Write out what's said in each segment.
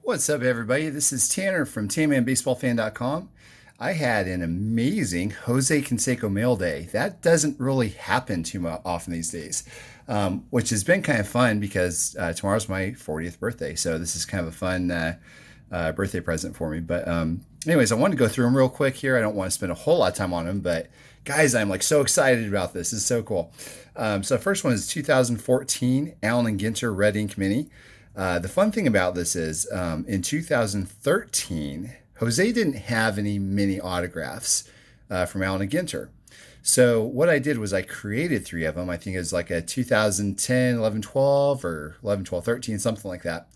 What's up, everybody? This is Tanner from TanmanBaseballFan.com. I had an amazing Jose Canseco Mailday. That doesn't really happen too often these days, which has been kind of fun because tomorrow's my 40th birthday. So this is kind of a fun birthday present for me. But anyways, I wanted to go through them real quick here. I don't want to spend a whole lot of time on them, but guys, I'm like so excited about this. This is so cool. So the first one is 2014 Allen and Ginter Red Ink Mini. The fun thing about this is in 2013, Jose didn't have any mini autographs from Allen and Ginter. So what I did was I created three of them. I think it was like a 2010, 11, 12 or 11, 12, 13, something like that.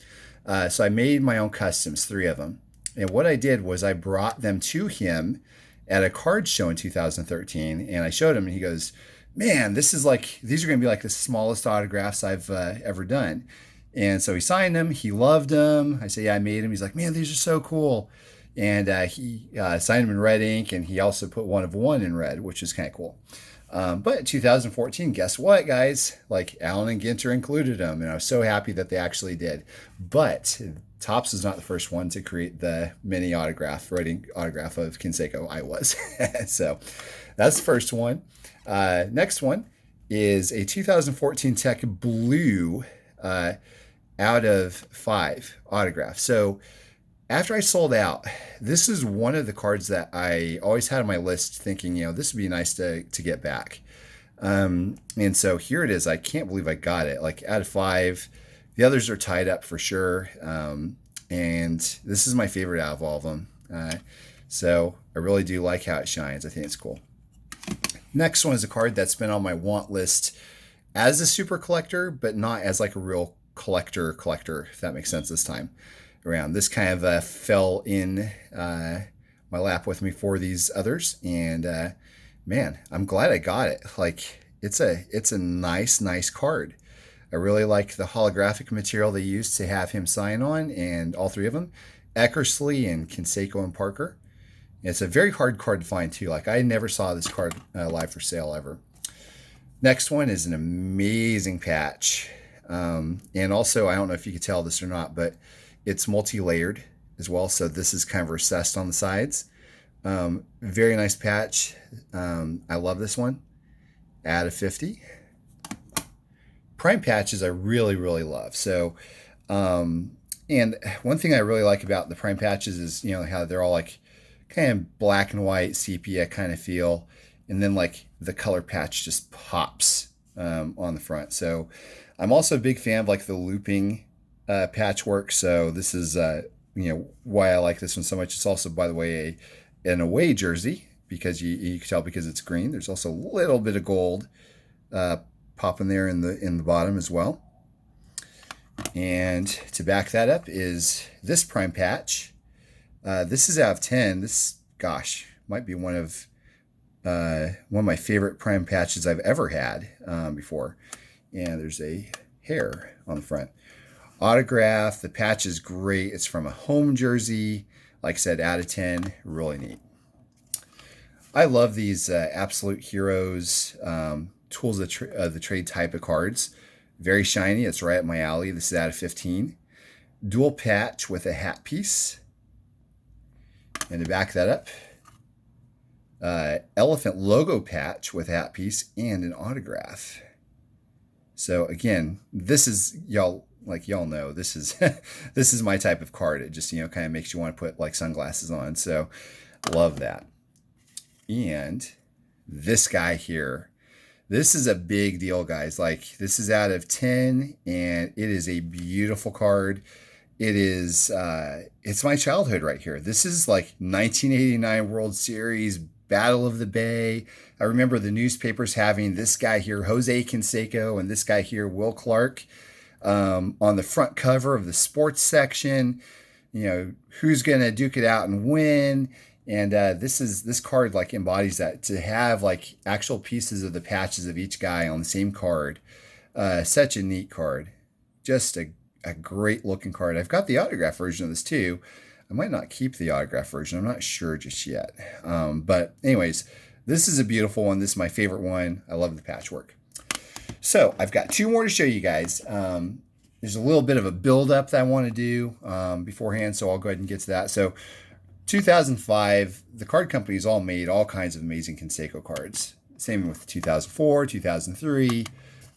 So I made my own customs, three of them. And what I did was I brought them to him at a card show in 2013. And I showed him and he goes, man, these are going to be like the smallest autographs I've ever done. And so he signed them. He loved them. I say, yeah, I made them. He's like, man, these are so cool. And he signed them in red ink, and he also put one of one in red, which is kind of cool. But 2014, guess what, guys? Like Allen and Ginter included them, and I was so happy that they actually did. But Topps was not the first one to create the mini writing autograph of Canseco. I was. So that's the first one. Next one is a 2014 Tech Blue out of 5 autograph. So after I sold out, this is one of the cards that I always had on my list thinking, this would be nice to get back. And so here it is. I can't believe I got it. Like out of 5, the others are tied up for sure. And this is my favorite out of all of them. So I really do like how it shines. I think it's cool. Next one is a card that's been on my want list as a super collector, but not as like a real collector, if that makes sense this time around. This kind of fell in my lap with me for these others. And man, I'm glad I got it. Like it's a nice card. I really like the holographic material they used to have him sign on, and all three of them, Eckersley and Canseco and Parker. It's a very hard card to find too. Like I never saw this card live for sale ever. Next one is an amazing patch. And also, I don't know if you could tell this or not, but it's multi-layered as well. So this is kind of recessed on the sides. Very nice patch. I love this one. Out of 50. Prime patches I really love. So, and one thing I really like about the prime patches is, how they're all like kind of black and white sepia kind of feel. And then like the color patch just pops on the front. So I'm also a big fan of like the looping patchwork. So this is, why I like this one so much. It's also, by the way, an away jersey because you can tell because it's green. There's also a little bit of gold popping there in the bottom as well. And to back that up is this prime patch. This is out of 10. This, gosh, might be one of my favorite prime patches I've ever had before. And there's a hair on the front. Autograph. The patch is great. It's from a home jersey. Like I said, out of 10. Really neat. I love these Absolute Heroes tools of the trade type of cards. Very shiny. It's right up my alley. This is out of 15. Dual patch with a hat piece. And to back that up, elephant logo patch with a hat piece and an autograph. So again, this is y'all know this is this is my type of card. It just kind of makes you want to put like sunglasses on. So love that. And this guy here, this is a big deal, guys. Like this is out of 10 and it is a beautiful card. It is it's my childhood right here. This is like 1989 World Series, Battle of the Bay. I remember the newspapers having this guy here, Jose Canseco, and this guy here, Will Clark, on the front cover of the sports section. Who's going to duke it out and win? And this card like embodies that. To have like actual pieces of the patches of each guy on the same card. Such a neat card. Just a great looking card. I've got the autograph version of this too. I might not keep the autograph version. I'm not sure just yet. But anyways, this is a beautiful one. This is my favorite one. I love the patchwork. So I've got 2 more to show you guys. there's a little bit of a buildup that I want to do beforehand, so I'll go ahead and get to that. So 2005, the card companies all made all kinds of amazing Canseco cards. Same with 2004, 2003.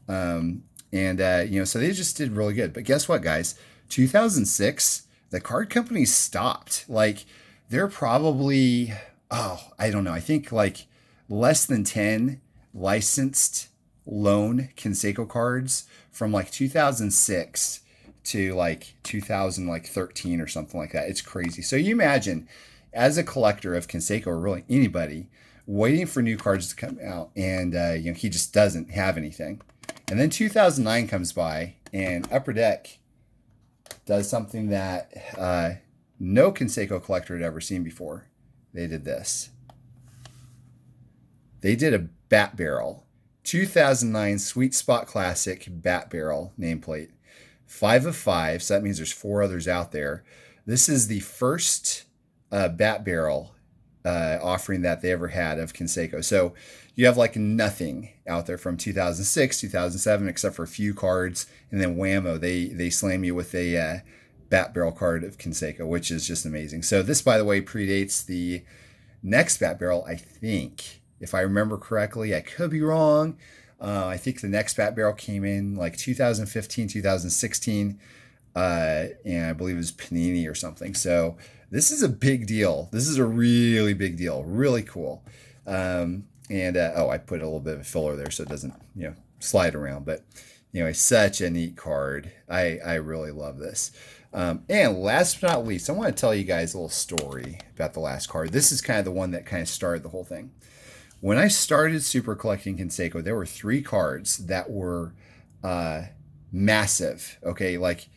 So they just did really good. But guess what, guys? 2006, the card companies stopped. Like, they're probably, I don't know, I think like less than 10 licensed loan Canseco cards from like 2006 to like 2013 or something like that. It's crazy. So you imagine, as a collector of Canseco, or really anybody, waiting for new cards to come out, and he just doesn't have anything. And then 2009 comes by, and Upper Deck does something that no Canseco collector had ever seen before. They did this. They did a bat barrel. 2009 Sweet Spot Classic bat barrel nameplate. 5 of 5, so that means there's 4 others out there. This is the first bat barrel offering that they ever had of Canseco. So you have like nothing out there from 2006, 2007, except for a few cards, and then whammo, they slam you with a bat barrel card of Canseco, which is just amazing. So this, by the way, predates the next bat barrel, I think. If I remember correctly, I could be wrong. I think the next bat barrel came in like 2015, 2016, and I believe it was Panini or something. So this is a big deal. This is a really big deal. Really cool. I put a little bit of a filler there so it doesn't, slide around. But anyway, such a neat card. I really love this. And last but not least, I want to tell you guys a little story about the last card. This is kind of the one that kind of started the whole thing. When I started super collecting Canseco, there were 3 cards that were massive. Okay, like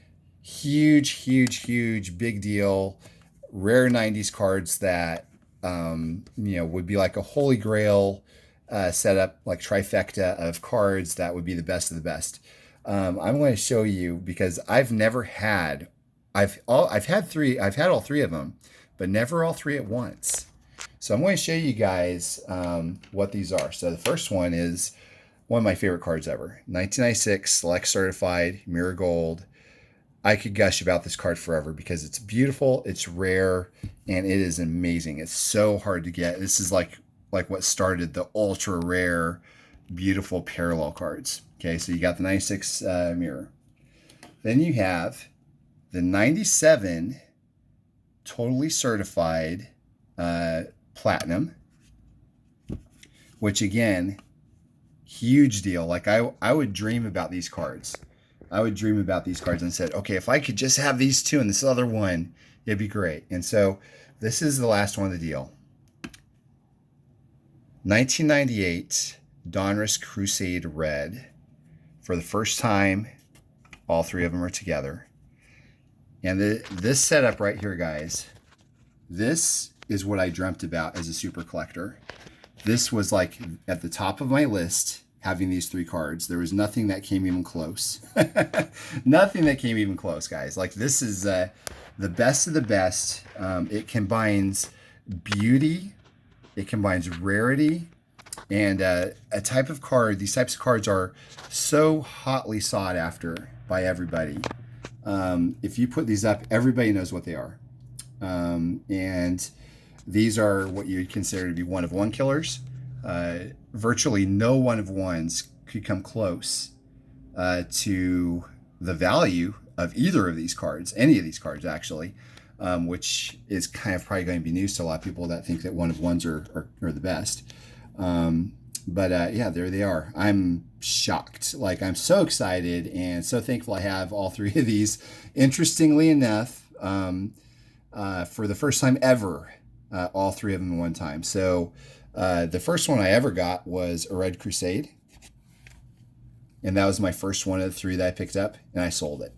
huge, big deal, rare 90s cards that would be like a holy grail setup, like trifecta of cards that would be the best of the best. I'm going to show you, because I've had all 3 of them, but never all 3 at once. So I'm going to show you guys what these are. So the first one is one of my favorite cards ever. 1996 Select Certified Mirror Gold. I could gush about this card forever because it's beautiful, it's rare, and it is amazing. It's so hard to get. This is like what started the ultra rare, beautiful parallel cards. Okay, so you got the 96 mirror. Then you have the 97 totally certified platinum, which again, huge deal. Like I would dream about these cards. And said, okay, if I could just have these 2 and this other one, it'd be great. And so this is the last one of the deal. 1998 Donruss Crusade Red. For the first time, all 3 of them are together. And this setup right here, guys, this is what I dreamt about as a super collector. This was like at the top of my list, having these 3 cards. There was nothing that came even close. Nothing that came even close, guys. Like, this is the best of the best. It combines beauty, it combines rarity, and a type of card. These types of cards are so hotly sought after by everybody. If you put these up, everybody knows what they are. And these are what you'd consider to be one of one killers. Virtually no one of ones could come close to the value of either of these cards, any of these cards actually, which is kind of probably going to be news to a lot of people that think that one of ones are the best. Yeah, there they are. I'm shocked. Like, I'm so excited and so thankful I have all 3 of these. Interestingly enough, for the first time ever, all 3 of them at one time. So the first one I ever got was a Red Crusade. And that was my first one of the 3 that I picked up, and I sold it.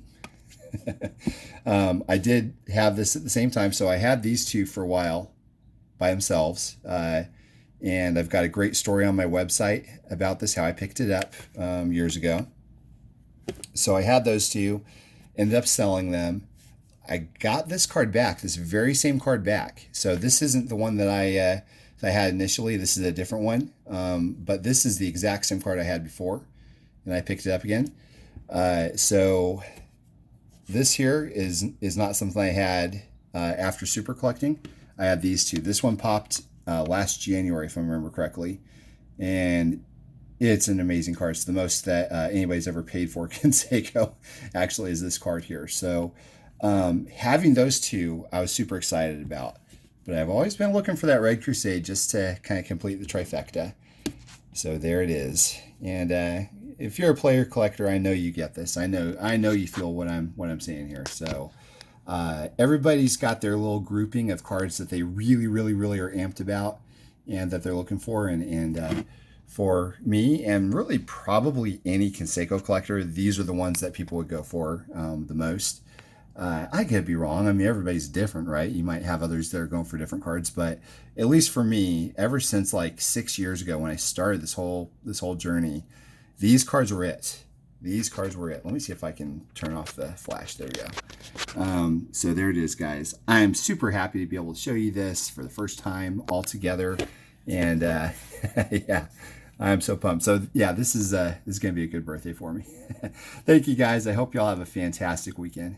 I did have this at the same time, so I had these 2 for a while by themselves. And I've got a great story on my website about this, how I picked it up years ago. So I had those 2, ended up selling them. I got this card back, this very same card back. So this isn't the one that I had initially. This is a different one. But this is the exact same card I had before. And I picked it up again. So this here is not something I had after super collecting. I have these two. This one popped last January, if I remember correctly, and it's an amazing card. It's the most that anybody's ever paid for Canseco, actually, is this card here. So having those two, I was super excited about. But I've always been looking for that Red Crusade just to kind of complete the trifecta. So there it is. And if you're a player collector, I know you get this. I know you feel what I'm saying here. So everybody's got their little grouping of cards that they really, really, really are amped about and that they're looking for. And for me, and really probably any Canseco collector, these are the ones that people would go for the most. I could be wrong. I mean, everybody's different, right? You might have others that are going for different cards, but at least for me, ever since like 6 years ago when I started this whole journey, these cards were it. These cards were it. Let me see if I can turn off the flash. There we go. So there it is, guys. I'm super happy to be able to show you this for the first time all together, and yeah. I'm so pumped. So yeah, this is going to be a good birthday for me. Thank you, guys. I hope y'all have a fantastic weekend.